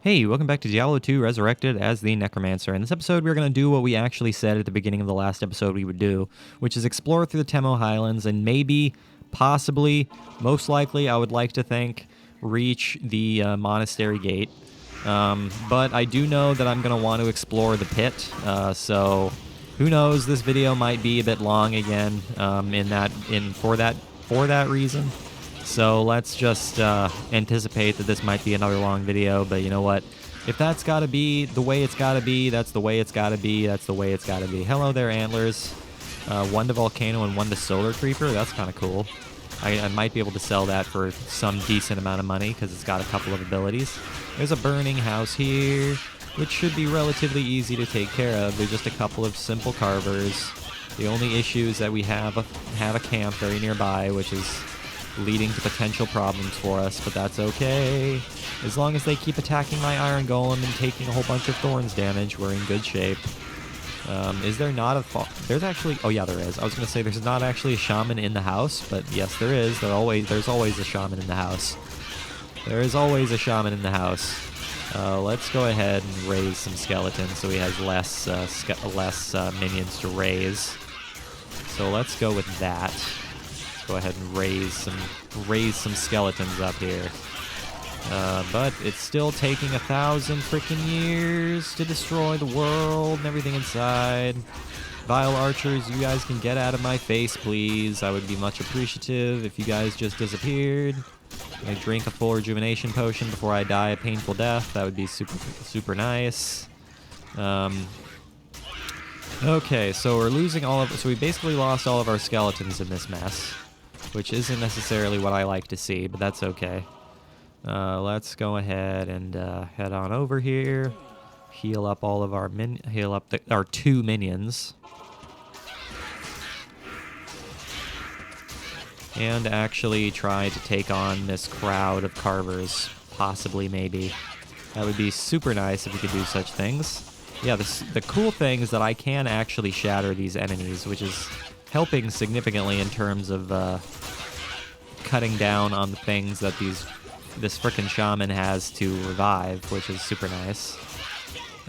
Hey, welcome back to Diablo 2 Resurrected as the Necromancer. In this episode, we're going to do what we actually said at the beginning of the last episode we would do, which is explore through the Temo Highlands and maybe, possibly, most likely, I would like to think, reach the monastery gate. But I do know that I'm going to want to explore the pit, so who knows, this video might be a bit long again for that reason. So let's just anticipate that this might be another long video, but you know what? If that's got to be the way it's got to be, that's the way it's got to be, that's the way it's got to be. Hello there, antlers. One to Volcano and one to Solar Creeper. That's kind of cool. I might be able to sell that for some decent amount of money because it's got a couple of abilities. There's a burning house here, which should be relatively easy to take care of. There's just a couple of simple carvers. The only issue is that we have a camp very nearby, which is leading to potential problems for us, but that's okay. As long as they keep attacking my Iron Golem and taking a whole bunch of Thorns damage, we're in good shape. Is there not there's actually... Oh yeah, there is. I was going to say there's not actually a shaman in the house, but yes, there is. There's always a shaman in the house. There is always a shaman in the house. Let's go ahead and raise some skeletons so he has less minions to raise. So let's go with that. Go ahead and raise some skeletons up here. But it's still taking 1,000 freaking years to destroy the world and everything inside. Vile archers, you guys can get out of my face, please. I would be much appreciative if you guys just disappeared. I drink a full rejuvenation potion before I die a painful death. That would be super nice. Okay, so we basically lost all of our skeletons in this mess, which isn't necessarily what I like to see, but that's okay. Let's go ahead and head on over here, heal up all of our our 2 minions, and actually try to take on this crowd of carvers. Possibly, maybe. That would be super nice if we could do such things. Yeah, the cool thing is that I can actually shatter these enemies, which is helping significantly in terms of cutting down on the things that this frickin' shaman has to revive, which is super nice.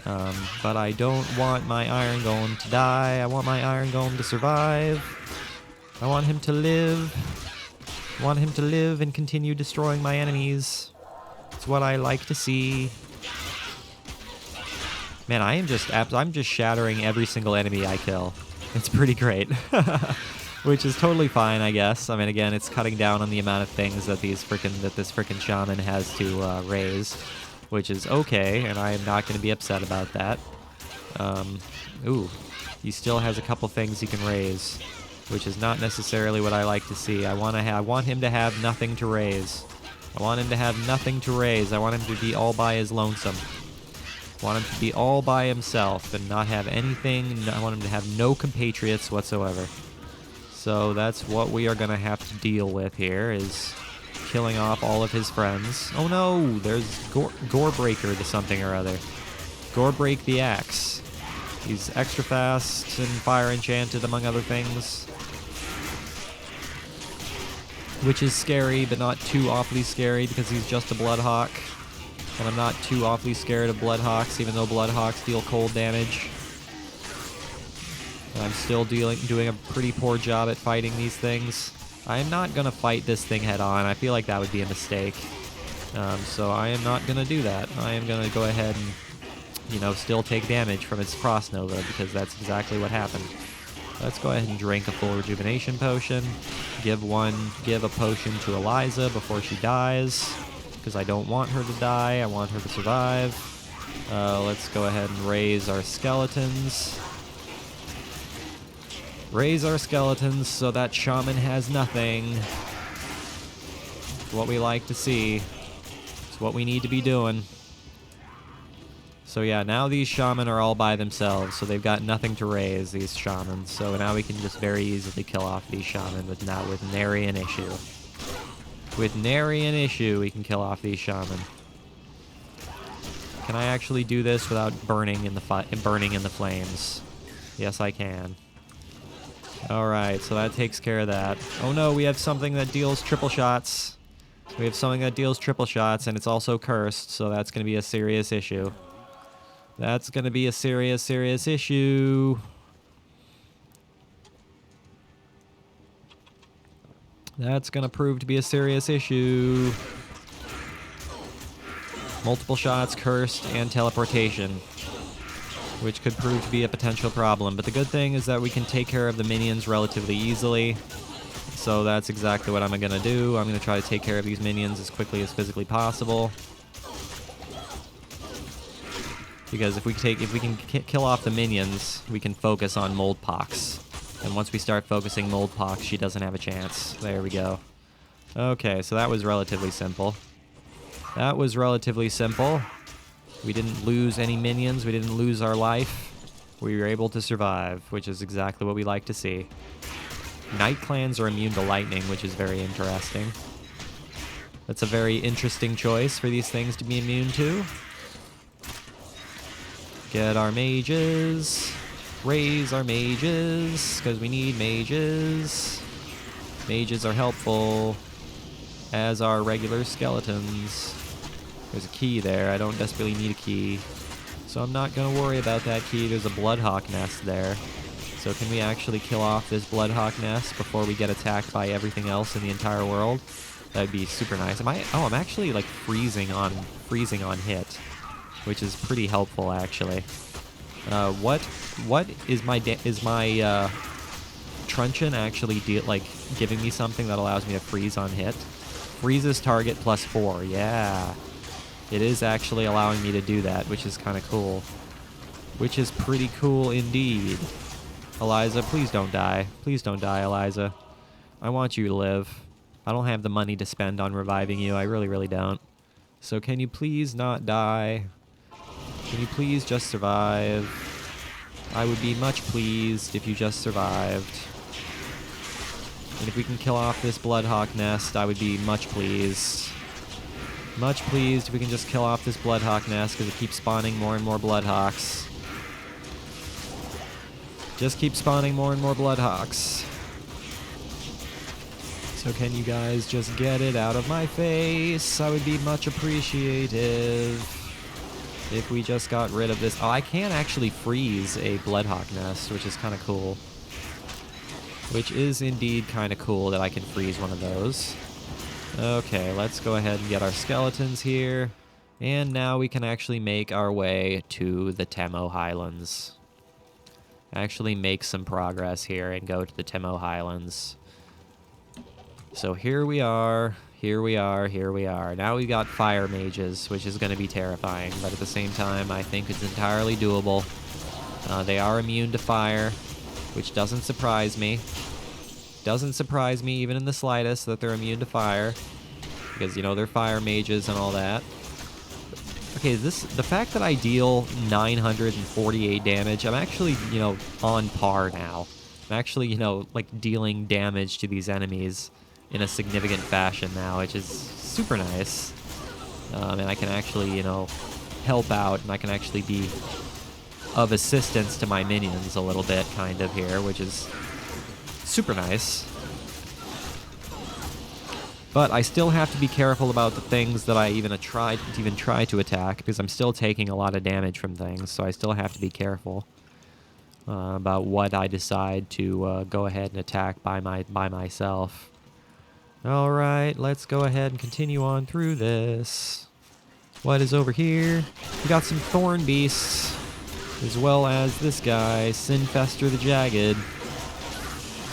But I don't want my Iron Golem to die. I want my Iron Golem to survive. I want him to live. I want him to live and continue destroying my enemies. It's what I like to see. Man, I'm just shattering every single enemy I kill. It's pretty great. Which is totally fine, I guess. I mean, again, it's cutting down on the amount of things that this frickin' shaman has to raise, which is okay, and I am not going to be upset about that. Ooh, he still has a couple things he can raise, which is not necessarily what I like to see. I want him to have nothing to raise. I want him to have nothing to raise. I want him to be all by his lonesome. I want him to be all by himself and not have anything. I want him to have no compatriots whatsoever. So that's what we are going to have to deal with here, is killing off all of his friends. Oh no, there's Gorebreaker to something or other. Gorebreak the Axe. He's extra fast and fire enchanted, among other things. Which is scary, but not too awfully scary because he's just a Bloodhawk. And I'm not too awfully scared of Bloodhawks, even though Bloodhawks deal cold damage. I'm still doing a pretty poor job at fighting these things. I am not going to fight this thing head on. I feel like that would be a mistake. So I am not going to do that. I am going to go ahead and, still take damage from its Frost Nova, because that's exactly what happened. Let's go ahead and drink a full rejuvenation potion. Give a potion to Eliza before she dies, because I don't want her to die. I want her to survive. Let's go ahead and raise our skeletons. Raise our skeletons so that shaman has nothing. It's what we like to see. It's what we need to be doing. So yeah, now these shaman are all by themselves, so they've got nothing to raise, these shamans. So now we can just very easily kill off these shaman with nary an issue. With nary an issue, we can kill off these shaman. Can I actually do this without burning in the flames? Yes, I can. Alright, so that takes care of that. Oh no, we have something that deals triple shots. We have something that deals triple shots, and it's also cursed, so that's going to be a serious issue. That's going to be a serious, serious issue. That's going to prove to be a serious issue. Multiple shots, cursed, and teleportation, which could prove to be a potential problem. But the good thing is that we can take care of the minions relatively easily. So that's exactly what I'm going to do. I'm going to try to take care of these minions as quickly as physically possible. Because if we can kill off the minions, we can focus on Mold Pox. And once we start focusing Mold Pox, she doesn't have a chance. There we go. Okay, so that was relatively simple. That was relatively simple. We didn't lose any minions. We didn't lose our life. We were able to survive, which is exactly what we like to see. Night clans are immune to lightning, which is very interesting. That's a very interesting choice for these things to be immune to. Get our mages. Raise our mages, because we need mages. Mages are helpful, as are regular skeletons. There's a key there. I don't desperately need a key, so I'm not going to worry about that key. There's a Bloodhawk nest there. So can we actually kill off this Bloodhawk nest before we get attacked by everything else in the entire world? That'd be super nice. I'm actually like freezing on hit, which is pretty helpful actually. What is my truncheon actually giving me something that allows me to freeze on hit? Freezes target +4. Yeah, it is actually allowing me to do that, which is kind of cool. Which is pretty cool indeed. Eliza, please don't die. Please don't die, Eliza. I want you to live. I don't have the money to spend on reviving you. I really, really don't. So can you please not die? Can you please just survive? I would be much pleased if you just survived. And if we can kill off this Bloodhawk nest, I would be much pleased. Much pleased if we can just kill off this Bloodhawk nest, because it keeps spawning more and more Bloodhawks. Just keep spawning more and more Bloodhawks. So can you guys just get it out of my face? I would be much appreciative if we just got rid of this. Oh, I can actually freeze a Bloodhawk nest, which is kind of cool. Which is indeed kind of cool that I can freeze one of those. Okay, let's go ahead and get our skeletons here. And now we can actually make our way to the Temo Highlands. Actually make some progress here and go to the Temo Highlands. So here we are, here we are, here we are. Now we got fire mages, which is going to be terrifying, but at the same time, I think it's entirely doable. They are immune to fire, which doesn't surprise me. Doesn't surprise me even in the slightest that they're immune to fire, because, you know, they're fire mages and all that. Okay, the fact that I deal 948 damage, I'm actually, you know, on par now. I'm actually, you know, like dealing damage to these enemies in a significant fashion now, which is super nice. And I can actually, you know, help out, and I can actually be of assistance to my minions a little bit, kind of here, which is super nice. But I still have to be careful about the things that I even try to attack, because I'm still taking a lot of damage from things, so I still have to be careful about what I decide to go ahead and attack by myself. All right, let's go ahead and continue on through this. What is over here? We got some thorn beasts, as well as this guy, Sinfester the Jagged.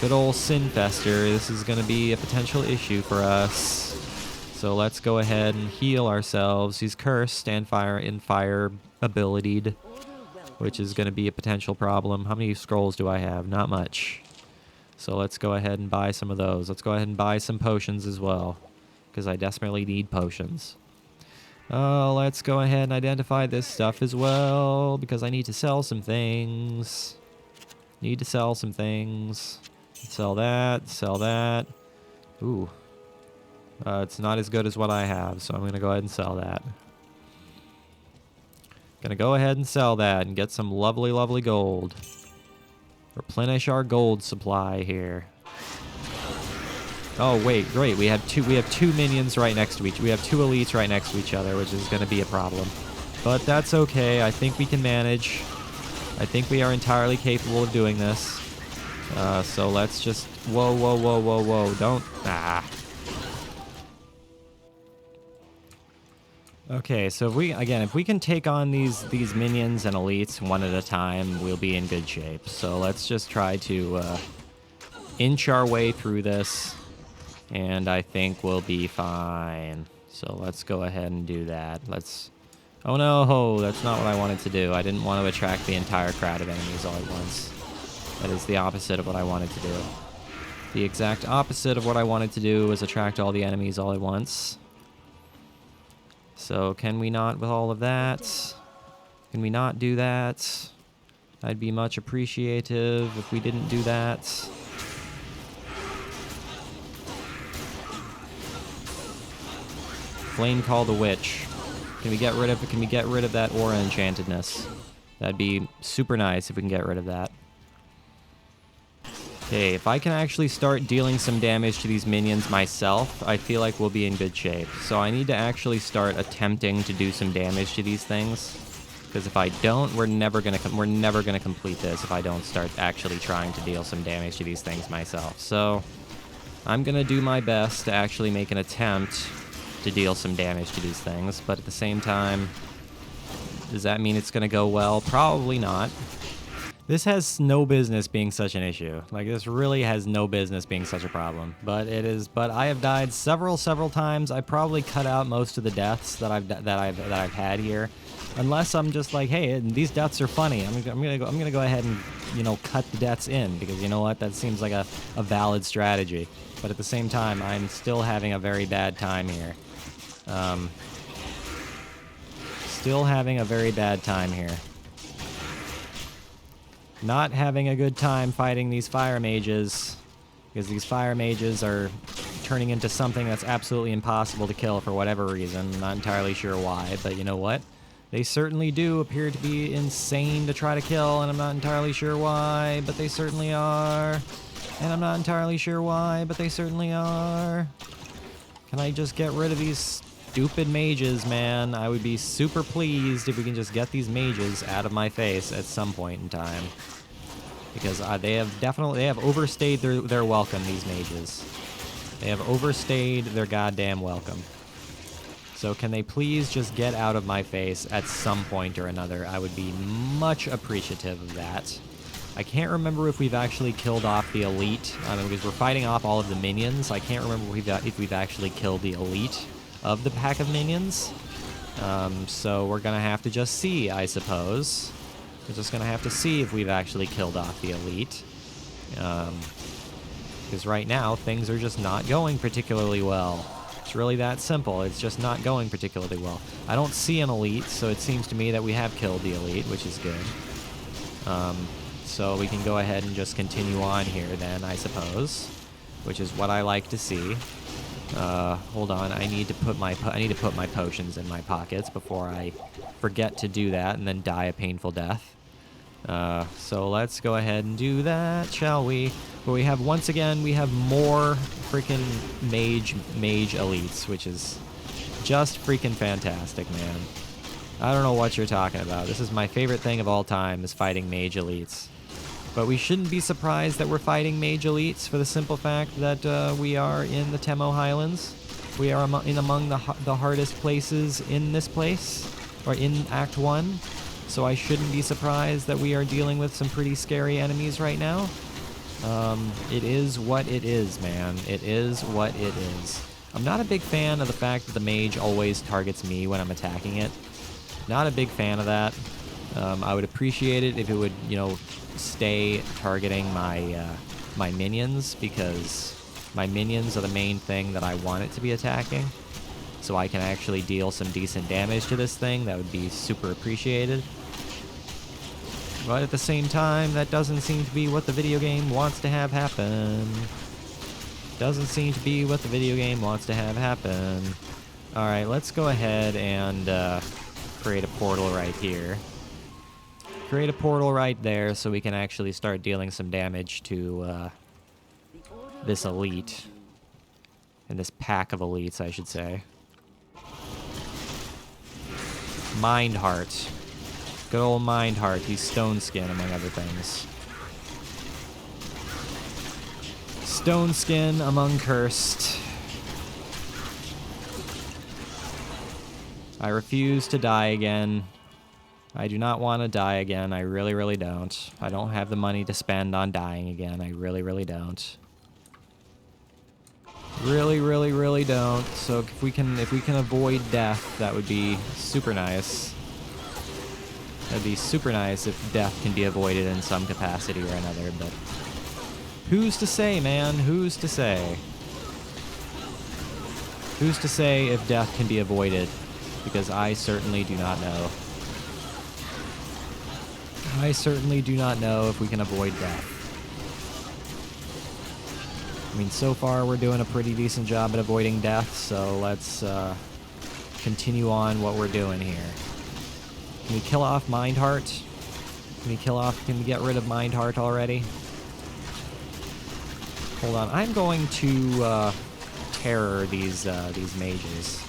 Good old Sinfester. This is going to be a potential issue for us. So let's go ahead and heal ourselves. He's cursed and fire abilitied, which is going to be a potential problem. How many scrolls do I have? Not much. So let's go ahead and buy some of those. Let's go ahead and buy some potions as well, because I desperately need potions. Let's go ahead and identify this stuff as well, because I need to sell some things. Need to sell some things. Sell that, sell that. Ooh. It's not as good as what I have, so I'm going to go ahead and sell that. Going to go ahead and sell that and get some lovely, lovely gold. Replenish our gold supply here. Oh wait, great. We have two minions right next to each. We have two elites right next to each other, which is going to be a problem. But that's okay. I think we can manage. I think we are entirely capable of doing this. So let's just... Whoa, whoa, whoa, whoa, whoa. Don't... Ah. Okay, so if we can take on these minions and elites one at a time, we'll be in good shape. So let's just try to inch our way through this, and I think we'll be fine. So let's go ahead and do that. Let's... Oh no, that's not what I wanted to do. I didn't want to attract the entire crowd of enemies all at once. That is the opposite of what I wanted to do. The exact opposite of what I wanted to do was attract all the enemies all at once. So can we not with all of that? Can we not do that? I'd be much appreciative if we didn't do that. Flame Call the Witch. Can we get rid of that aura enchantedness? That'd be super nice if we can get rid of that. Okay, if I can actually start dealing some damage to these minions myself, I feel like we'll be in good shape. So I need to actually start attempting to do some damage to these things, because if I don't, we're never gonna complete this if I don't start actually trying to deal some damage to these things myself. So I'm gonna do my best to actually make an attempt to deal some damage to these things, but at the same time, does that mean it's gonna go well? Probably not. This has no business being such an issue. Like, this really has no business being such a problem. But it is. But I have died several times. I probably cut out most of the deaths that I've had here, unless I'm just like, hey, these deaths are funny. I'm gonna go ahead and, you know, cut the deaths in, because you know what, that seems like a valid strategy. But at the same time, I'm still having a very bad time here. Still having a very bad time here. Not having a good time fighting these fire mages, because these fire mages are turning into something that's absolutely impossible to kill for whatever reason. I'm not entirely sure why, but you know what? They certainly do appear to be insane to try to kill, and I'm not entirely sure why, but they certainly are. And I'm not entirely sure why, but they certainly are. Can I just get rid of these stupid mages, man? I would be super pleased if we can just get these mages out of my face at some point in time. Because they have overstayed their welcome, these mages. They have overstayed their goddamn welcome. So can they please just get out of my face at some point or another? I would be much appreciative of that. I can't remember if we've actually killed off the elite, because we're fighting off all of the minions. I can't remember if we've actually killed the elite of the pack of minions. So we're gonna have to just see, I suppose. We're just gonna have to see if we've actually killed off the elite. Because right now, things are just not going particularly well. It's really that simple. It's just not going particularly well. I don't see an elite, so it seems to me that we have killed the elite, which is good. So we can go ahead and just continue on here then, I suppose, which is what I like to see. Hold on, I need to put my potions in my pockets before I forget to do that and then die a painful death. So let's go ahead and do that, shall we? But we have, once again, we have more freaking mage elites, which is just freaking fantastic, man. I don't know what you're talking about. This is my favorite thing of all time, is fighting mage elites. But we shouldn't be surprised that we're fighting mage elites for the simple fact that we are in the Temo Highlands. We are among the hardest places in this place, or in Act 1. So I shouldn't be surprised that we are dealing with some pretty scary enemies right now. It is what it is, man. It is what it is. I'm not a big fan of the fact that the mage always targets me when I'm attacking it. Not a big fan of that. I would appreciate it if it would, you know, stay targeting my minions, because my minions are the main thing that I want it to be attacking. So I can actually deal some decent damage to this thing. That would be super appreciated. But at the same time, that doesn't seem to be what the video game wants to have happen. Doesn't seem to be what the video game wants to have happen. Alright, let's go ahead and create a portal right here. Create a portal right there so we can actually start dealing some damage to this elite. in this pack of elites, I should say. Mindheart. Good old Mindheart. He's Stone Skin, among other things. Stone Skin among Cursed. I refuse to die again. I do not want to die again. I really, really don't. I don't have the money to spend on dying again. I really, really don't. Really, really, really don't. So if we can avoid death, that would be super nice. That'd be super nice if death can be avoided in some capacity or another, but who's to say, man? Who's to say? Who's to say if death can be avoided? Because I certainly do not know. I certainly do not know if we can avoid death. I mean, so far we're doing a pretty decent job at avoiding death, so let's continue on what we're doing here. Can we kill off Mindheart? Can we get rid of Mindheart already? Hold on, I'm going to terror these mages.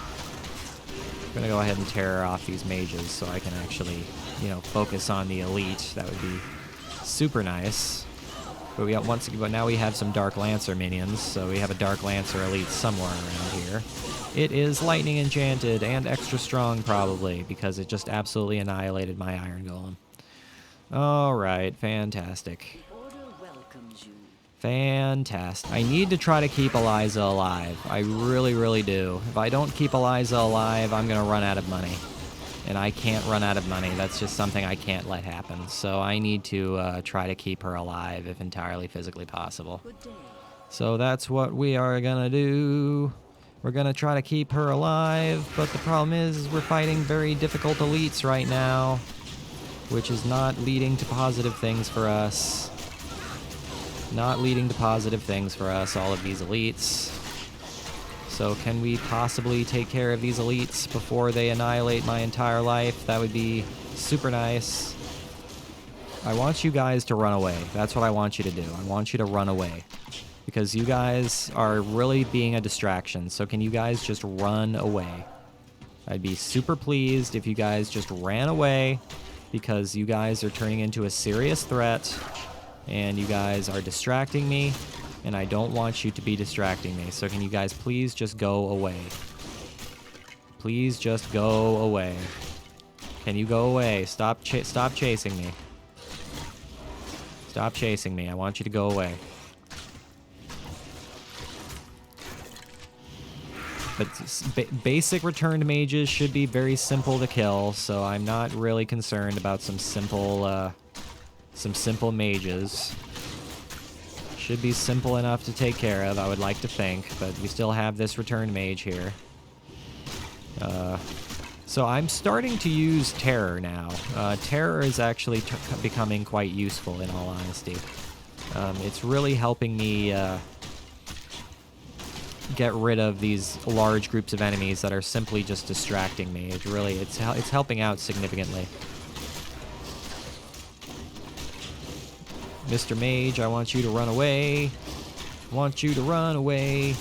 I'm gonna go ahead and terror off these mages so I can actually, you know, focus on the elite. That would be super nice. But now we have some Dark Lancer minions, so we have a Dark Lancer elite somewhere around here. It is lightning enchanted and extra strong probably, because it just absolutely annihilated my Iron Golem. Alright, fantastic. Fantastic. I need to try to keep Eliza alive. I really, really do. If I don't keep Eliza alive, I'm gonna run out of money. And I can't run out of money. That's just something I can't let happen. So I need to try to keep her alive if entirely physically possible. So that's what we are gonna do. We're gonna try to keep her alive, but the problem is we're fighting very difficult elites right now, which is not leading to positive things for us. Not leading to positive things for us, all of these elites. So can we possibly take care of these elites before they annihilate my entire life? That would be super nice. I want you guys to run away. That's what I want you to do. I want you to run away. Because you guys are really being a distraction. So can you guys just run away? I'd be super pleased if you guys just ran away, because you guys are turning into a serious threat, and you guys are distracting me. And I don't want you to be distracting me. So can you guys please just go away? Please just go away. Can you go away? Stop chasing me. Stop chasing me. I want you to go away. But basic returned mages should be very simple to kill, so I'm not really concerned about some simple mages. Should be simple enough to take care of, I would like to think, but we still have this return mage here. So I'm starting to use Terror now. Terror is actually becoming quite useful, in all honesty. It's really helping me get rid of these large groups of enemies that are simply just distracting me. It's helping out significantly. Mr. Mage, I want you to run away. I want you to run away.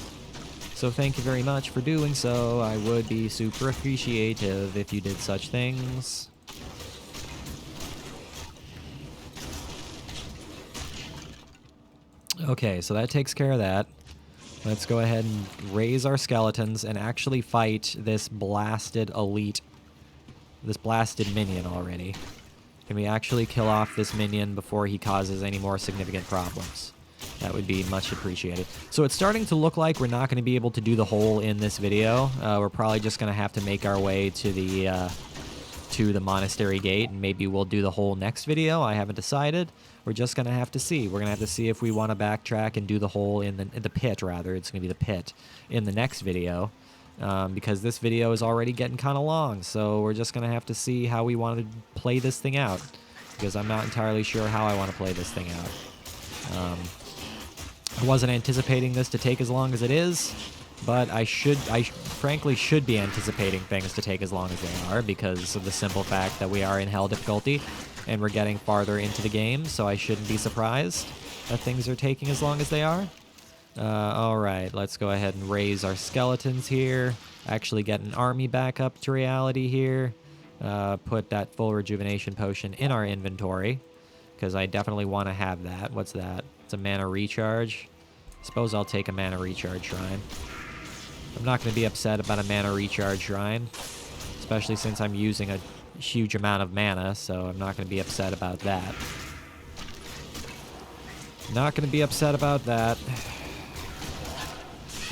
So thank you very much for doing so. I would be super appreciative if you did such things. Okay, so that takes care of that. Let's go ahead and raise our skeletons and actually fight this blasted elite. This blasted minion already. Can we actually kill off this minion before he causes any more significant problems? That would be much appreciated. So it's starting to look like we're not going to be able to do the whole in this video. We're probably just going to have to make our way to the monastery gate, and maybe we'll do the whole next video. I haven't decided. We're just going to have to see. We're going to have to see if we want to backtrack and do the whole in the pit, rather. It's going to be the pit in the next video. Because this video is already getting kind of long, so we're just going to have to see how we want to play this thing out, because I'm not entirely sure how I want to play this thing out. I wasn't anticipating this to take as long as it is, but I frankly should be anticipating things to take as long as they are, because of the simple fact that we are in hell difficulty, and we're getting farther into the game, so I shouldn't be surprised that things are taking as long as they are. Alright, let's go ahead and raise our skeletons here. Actually get an army back up to reality here. Put that full rejuvenation potion in our inventory, because I definitely want to have that. What's that? It's a mana recharge. Suppose I'll take a mana recharge shrine. I'm not going to be upset about a mana recharge shrine, especially since I'm using a huge amount of mana, so I'm not going to be upset about that. Not going to be upset about that.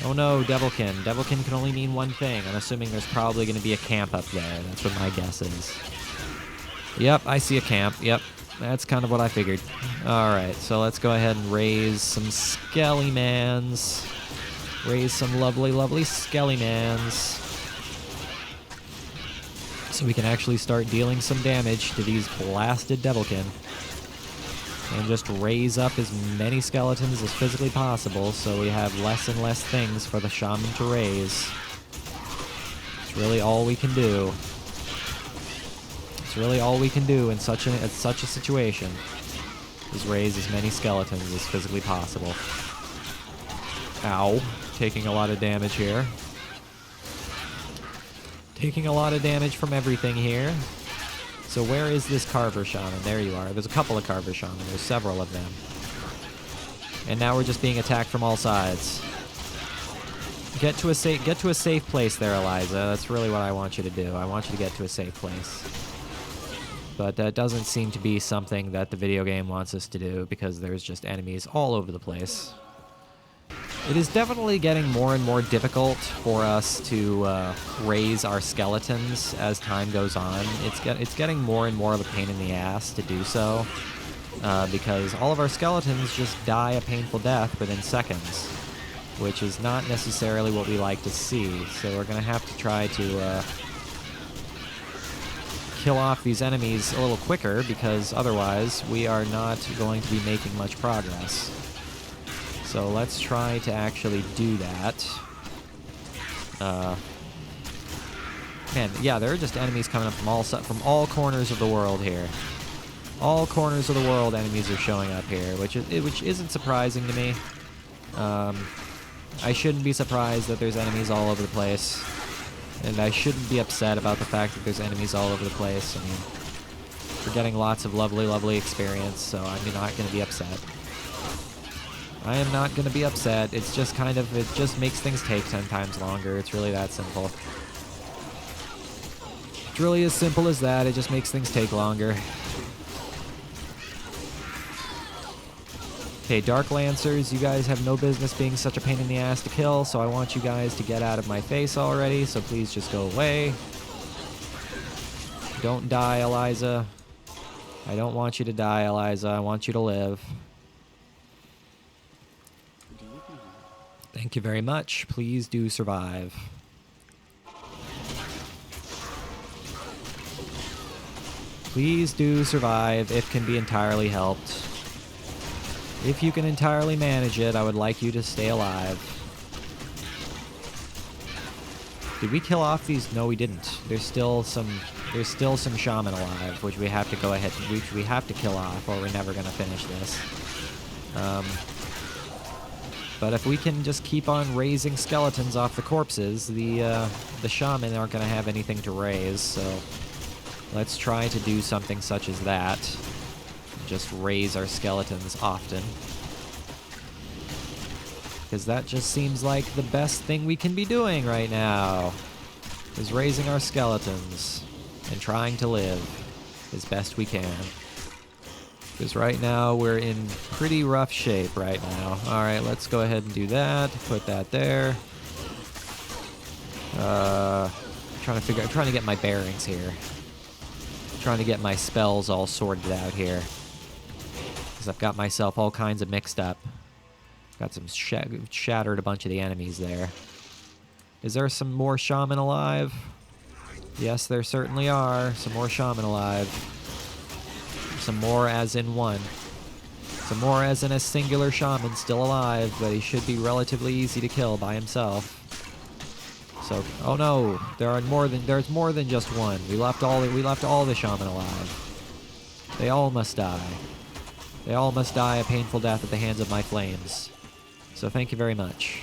Oh no, Devilkin. Devilkin can only mean one thing. I'm assuming there's probably going to be a camp up there. That's what my guess is. Yep, I see a camp. Yep, that's kind of what I figured. Alright, so let's go ahead and raise some Skelly-mans. Raise some lovely, lovely Skelly-mans. So we can actually start dealing some damage to these blasted Devilkin. And just raise up as many skeletons as physically possible so we have less and less things for the shaman to raise. It's really all we can do. It's really all we can do in such a situation, is raise as many skeletons as physically possible. Ow. Taking a lot of damage here. Taking a lot of damage from everything here. So where is this Carver Shaman? There you are. There's a couple of Carver Shaman. There's several of them. And now we're just being attacked from all sides. Get to a safe place there, Eliza. That's really what I want you to do. I want you to get to a safe place. But that doesn't seem to be something that the video game wants us to do, because there's just enemies all over the place. It is definitely getting more and more difficult for us to raise our skeletons as time goes on. It's getting more and more of a pain in the ass to do so, because all of our skeletons just die a painful death within seconds, which is not necessarily what we like to see. So we're going to have to try to kill off these enemies a little quicker, because otherwise we are not going to be making much progress. So let's try to actually do that. Man, yeah, there are just enemies coming up from all corners of the world here. All corners of the world, enemies are showing up here, which isn't surprising to me. I shouldn't be surprised that there's enemies all over the place, and I shouldn't be upset about the fact that there's enemies all over the place. I mean, we're getting lots of lovely, lovely experience, so I'm not going to be upset. I am not going to be upset. It's just kind of, it just makes things take 10 times longer. It's really that simple. It's really as simple as that. It just makes things take longer. Okay, Dark Lancers, you guys have no business being such a pain in the ass to kill, so I want you guys to get out of my face already, so please just go away. Don't die, Eliza. I don't want you to die, Eliza. I want you to live. Thank you very much. Please do survive. Please do survive. It can be entirely helped. If you can entirely manage it, I would like you to stay alive. Did we kill off these? No, we didn't. There's still some shaman alive, which we have to go ahead and we have to kill off, or we're never gonna finish this. But if we can just keep on raising skeletons off the corpses, the shaman aren't going to have anything to raise, so let's try to do something such as that. Just raise our skeletons often. Because that just seems like the best thing we can be doing right now, is raising our skeletons and trying to live as best we can. Because right now we're in pretty rough shape right now. Alright, let's go ahead and do that. Put that there. Trying to get my bearings here. Trying to get my spells all sorted out here. Because I've got myself all kinds of mixed up. Got some shattered a bunch of the enemies there. Is there some more shaman alive? Yes, there certainly are. Some more shaman alive. Some more as in one. Some more as in a singular shaman still alive, but he should be relatively easy to kill by himself. So, oh no, there's more than just one. We left all the shaman alive. They all must die. They all must die a painful death at the hands of my flames. So thank you very much.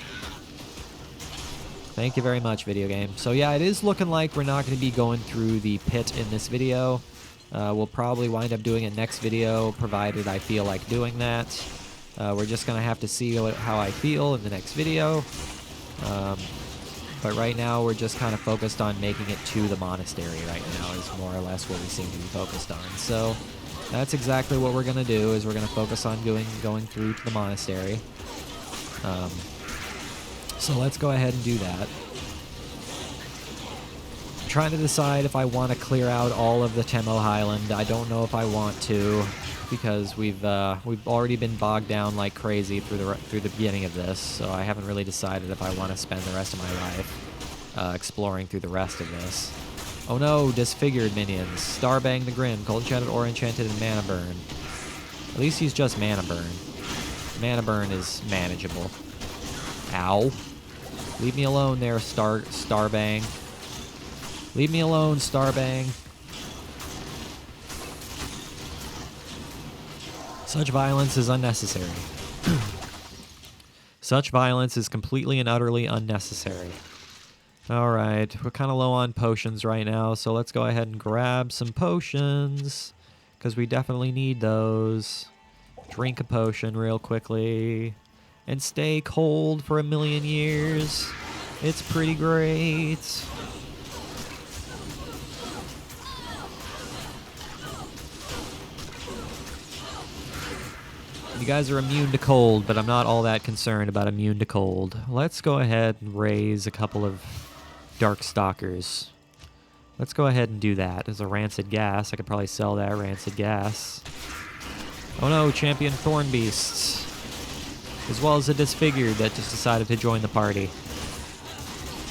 Thank you very much, video game. So yeah, it is looking like we're not going to be going through the pit in this video. We'll probably wind up doing it next video, provided I feel like doing that. We're just going to have to see how I feel in the next video. But right now, we're just kind of focused on making it to the monastery right now, is more or less what we seem to be focused on. So that's exactly what we're going to do, is we're going to focus on going through to the monastery. So let's go ahead and do that. I'm trying to decide if I want to clear out all of the Temo Highland. I don't know if I want to, because we've already been bogged down like crazy through the beginning of this. So I haven't really decided if I want to spend the rest of my life exploring through the rest of this. Oh no, disfigured minions. Starbang the Grim, Cold Enchanted, Or Enchanted, and Mana Burn. At least he's just Mana Burn. Mana Burn is manageable. Ow. Leave me alone there, Starbang. Leave me alone, Starbang. Such violence is unnecessary. Such violence is completely and utterly unnecessary. Alright, we're kind of low on potions right now, so let's go ahead and grab some potions, because we definitely need those. Drink a potion real quickly. And stay cold for 1,000,000 years. It's pretty great. You guys are immune to cold, but I'm not all that concerned about immune to cold. Let's go ahead and raise a couple of dark stalkers. Let's go ahead and do that. As a rancid gas, I could probably sell that rancid gas. Oh no, champion thorn beasts. As well as a disfigured that just decided to join the party.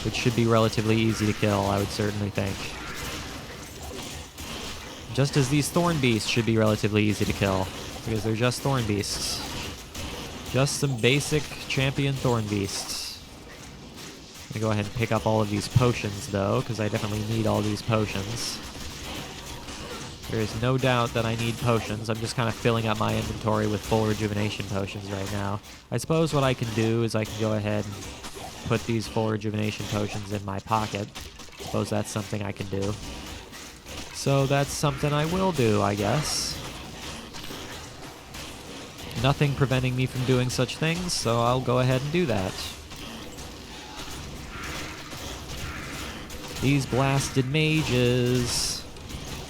Which should be relatively easy to kill, I would certainly think. Just as these thorn beasts should be relatively easy to kill, because they're just thorn beasts. Just some basic champion thorn beasts. I'm gonna go ahead and pick up all of these potions though, because I definitely need all these potions. There is no doubt that I need potions. I'm just kind of filling up my inventory with full rejuvenation potions right now. I suppose what I can do is I can go ahead and put these full rejuvenation potions in my pocket. I suppose that's something I can do. So that's something I will do, I guess. Nothing preventing me from doing such things, so I'll go ahead and do that. These blasted mages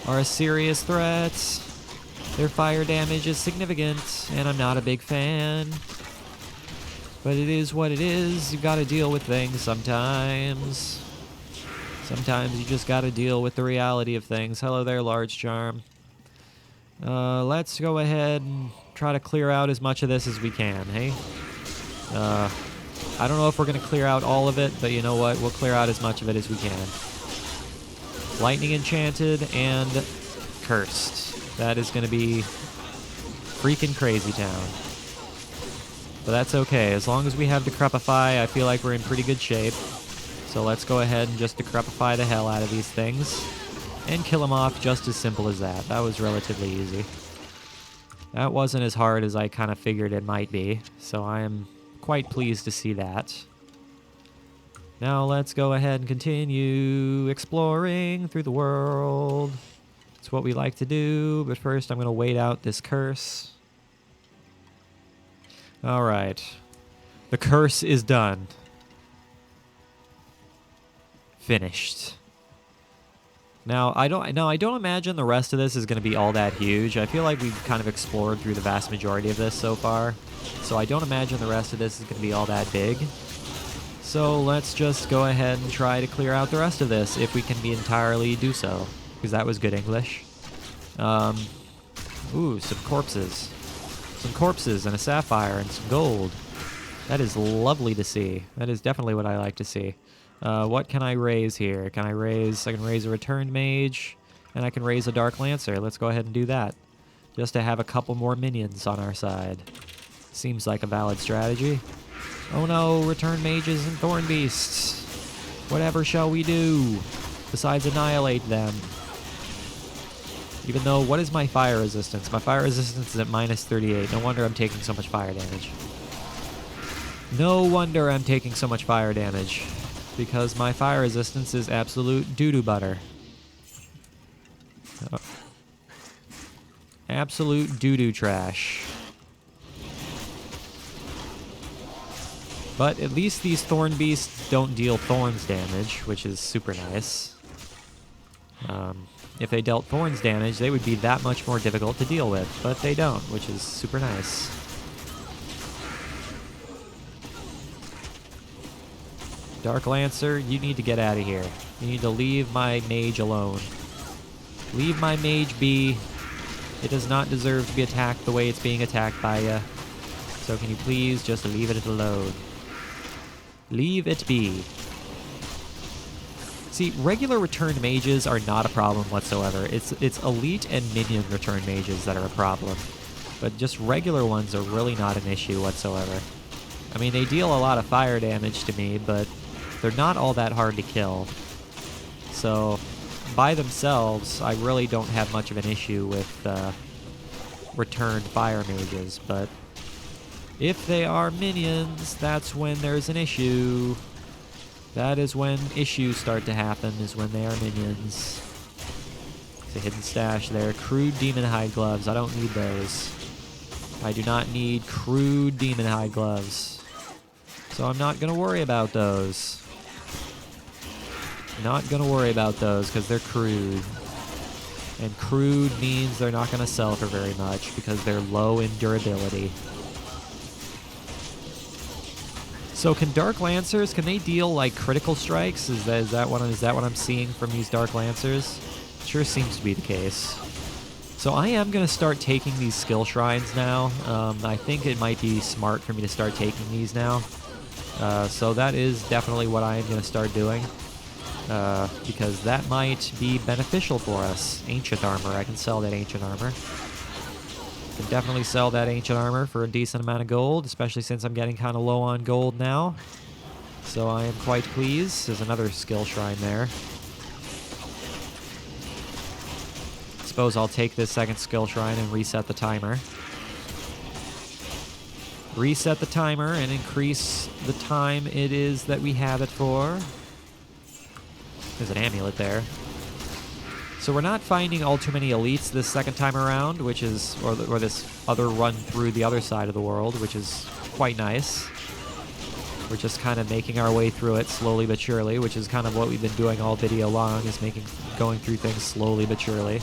are a serious threat. Their fire damage is significant, and I'm not a big fan. But it is what it is. You gotta deal with things sometimes. Sometimes you just gotta deal with the reality of things. Hello there, Large Charm. Let's go ahead and try to clear out as much of this as we can, hey? I don't know if we're gonna clear out all of it, but you know what? We'll clear out as much of it as we can. Lightning Enchanted and Cursed. That is going to be freaking crazy town. But that's okay. As long as we have Decrepify, I feel like we're in pretty good shape. So let's go ahead and just Decrepify the hell out of these things. And kill them off just as simple as that. That was relatively easy. That wasn't as hard as I kind of figured it might be. So I am quite pleased to see that. Now let's go ahead and continue exploring through the world. It's what we like to do, but first I'm going to wait out this curse. Alright. The curse is done. Finished. Now, I don't imagine the rest of this is going to be all that huge. I feel like we've kind of explored through the vast majority of this so far. So I don't imagine the rest of this is going to be all that big. So let's just go ahead and try to clear out the rest of this, if we can be entirely do so. Because that was good English. Ooh, some corpses. Some corpses and a sapphire and some gold. That is lovely to see. That is definitely what I like to see. What can I raise here? I can raise a returned mage, and I can raise a dark lancer. Let's go ahead and do that. Just to have a couple more minions on our side. Seems like a valid strategy. Oh no, return mages and thorn beasts. Whatever shall we do besides annihilate them? Even though, what is my fire resistance? My fire resistance is at -38. No wonder I'm taking so much fire damage. No wonder I'm taking so much fire damage, because my fire resistance is absolute doo-doo butter. Absolute doo-doo trash. But at least these thorn beasts don't deal thorns damage, which is super nice. If they dealt thorns damage, they would be that much more difficult to deal with, but they don't, which is super nice. Dark Lancer, you need to get out of here. You need to leave my mage alone. Leave my mage be. It does not deserve to be attacked the way it's being attacked by you. So can you please just leave it alone? Leave it be. See, regular returned mages are not a problem whatsoever. It's elite and minion returned mages that are a problem. But just regular ones are really not an issue whatsoever. I mean, they deal a lot of fire damage to me, but they're not all that hard to kill. So, by themselves, I really don't have much of an issue with returned fire mages, but if they are minions, that's when there's an issue. That is when issues start to happen, is when they are minions. It's a hidden stash there. Crude demon hide gloves. I don't need those. I do not need crude demon hide gloves. So I'm not going to worry about those. Not going to worry about those because they're crude. And crude means they're not going to sell for very much because they're low in durability. So can Dark Lancers, can they deal like critical strikes? Is that what I'm seeing from these Dark Lancers? Sure seems to be the case. So I am going to start taking these skill shrines now. I think it might be smart for me to start taking these now. So that is definitely what I am going to start doing. Because that might be beneficial for us. Ancient armor, I can sell that ancient armor. Can definitely sell that ancient armor for a decent amount of gold, especially since I'm getting kind of low on gold now. So I am quite pleased. There's another skill shrine there. Suppose I'll take this second skill shrine and reset the timer. Reset the timer and increase the time it is that we have it for. There's an amulet there. So we're not finding all too many elites this second time around, which is, or this other run through the other side of the world, which is quite nice. We're just kind of making our way through it slowly but surely, which is kind of what we've been doing all video long, is going through things slowly but surely.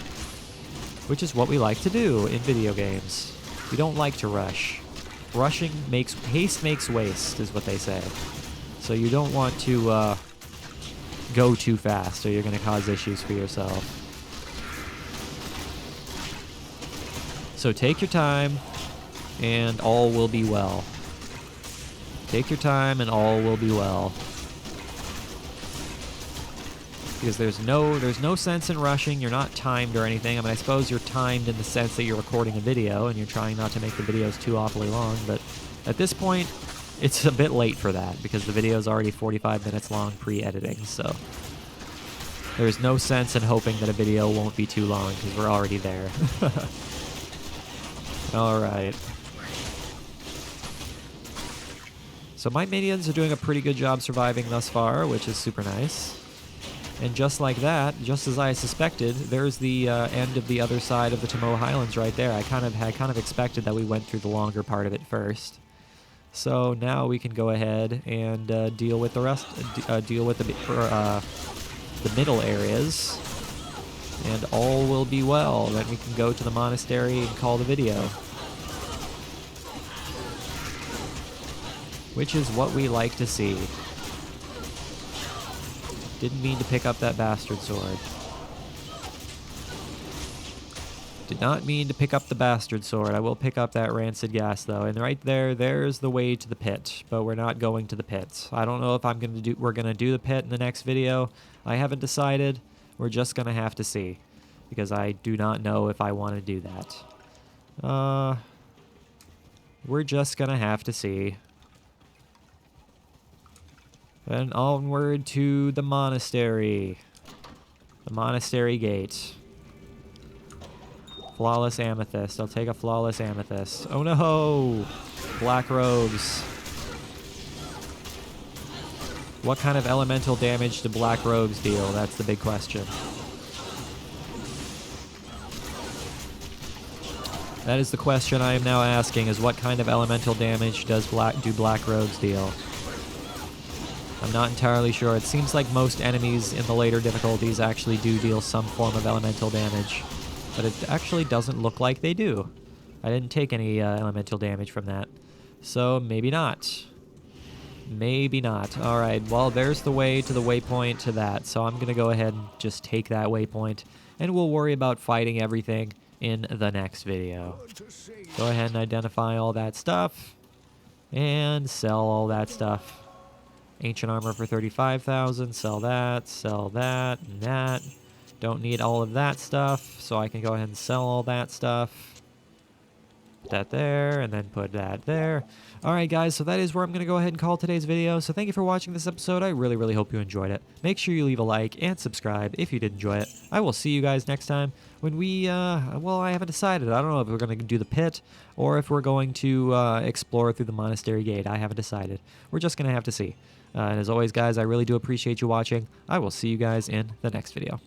Which is what we like to do in video games. We don't like to rush. Haste makes waste, is what they say. So you don't want to go too fast, or you're going to cause issues for yourself. So take your time, and all will be well. Take your time, and all will be well. Because there's no sense in rushing. You're not timed or anything. I mean, I suppose you're timed in the sense that you're recording a video, and you're trying not to make the videos too awfully long, but at this point, it's a bit late for that, because the video is already 45 minutes long pre-editing, so there's no sense in hoping that a video won't be too long, because we're already there. Alright. So my minions are doing a pretty good job surviving thus far, which is super nice. And just like that, just as I suspected, there's the end of the other side of the Tomoe Highlands right there. I kind of expected that we went through the longer part of it first. So now we can go ahead and deal with the rest, deal with the middle areas, and all will be well. Then we can go to the monastery and call the video. Which is what we like to see. Didn't mean to pick up that bastard sword. Did not mean to pick up the bastard sword. I will pick up that rancid gas though. And right there, there's the way to the pit. But we're not going to the pit. I don't know if we're gonna do the pit in the next video. I haven't decided. We're just gonna have to see. Because I do not know if I want to do that. We're just gonna have to see. And onward to the monastery. The monastery gate. Flawless amethyst. I'll take a flawless amethyst. Oh no! Black robes. What kind of elemental damage do black rogues deal? That's the big question. That is the question I am now asking, is what kind of elemental damage do black rogues deal? I'm not entirely sure. It seems like most enemies in the later difficulties actually do deal some form of elemental damage, but it actually doesn't look like they do. I didn't take any elemental damage from that, so maybe not. Maybe not. All right, well, there's the way to the waypoint to that, so I'm going to go ahead and just take that waypoint, and we'll worry about fighting everything in the next video. Go ahead and identify all that stuff, and sell all that stuff. Ancient armor for 35,000, sell that, and that. Don't need all of that stuff, so I can go ahead and sell all that stuff. Put that there, and then put that there. Alright guys, so that is where I'm going to go ahead and call today's video. So thank you for watching this episode. I really, really hope you enjoyed it. Make sure you leave a like and subscribe if you did enjoy it. I will see you guys next time when we, well, I haven't decided. I don't know if we're going to do the pit or if we're going to explore through the monastery gate. I haven't decided. We're just going to have to see. And as always, guys, I really do appreciate you watching. I will see you guys in the next video.